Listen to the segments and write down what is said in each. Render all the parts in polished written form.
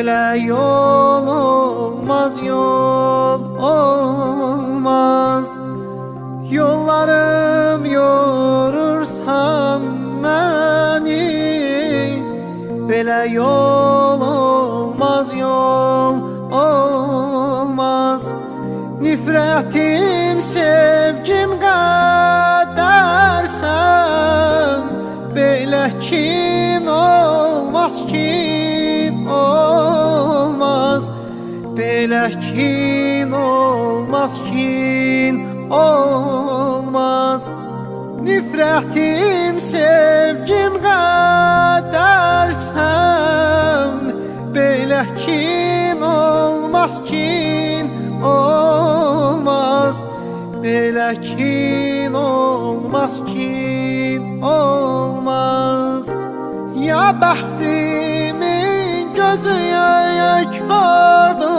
Belə yol olmaz, yol olmaz. Yollarım yorursan məni. Belə yol olmaz, yol olmaz. Nifrətim sevgim qədərsən. Belə kin olmaz, kin olmaz. Belə kin olmaz, kin olmaz. Nifrətim sevgim qədərsən. Belə kin olmaz, kin olmaz. Belə kin olmaz, kin olmaz. Ya bəxtimin gözü yayık vardı,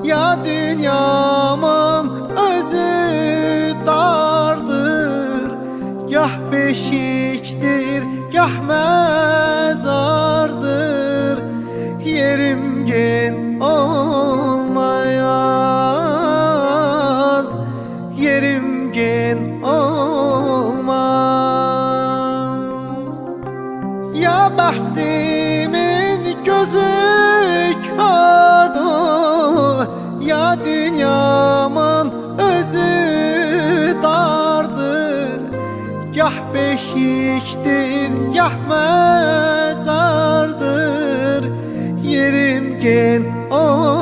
ya dünyamın özü dardır. Gah beşikdir, gah məzardır. Yerim gen olmayaz, yerim gen olmaz. Ya bəxtimin gözü kardı, ya dünyamın özü dardır. Gah beşiktir, gah məzardır. Yerim gen olmaz.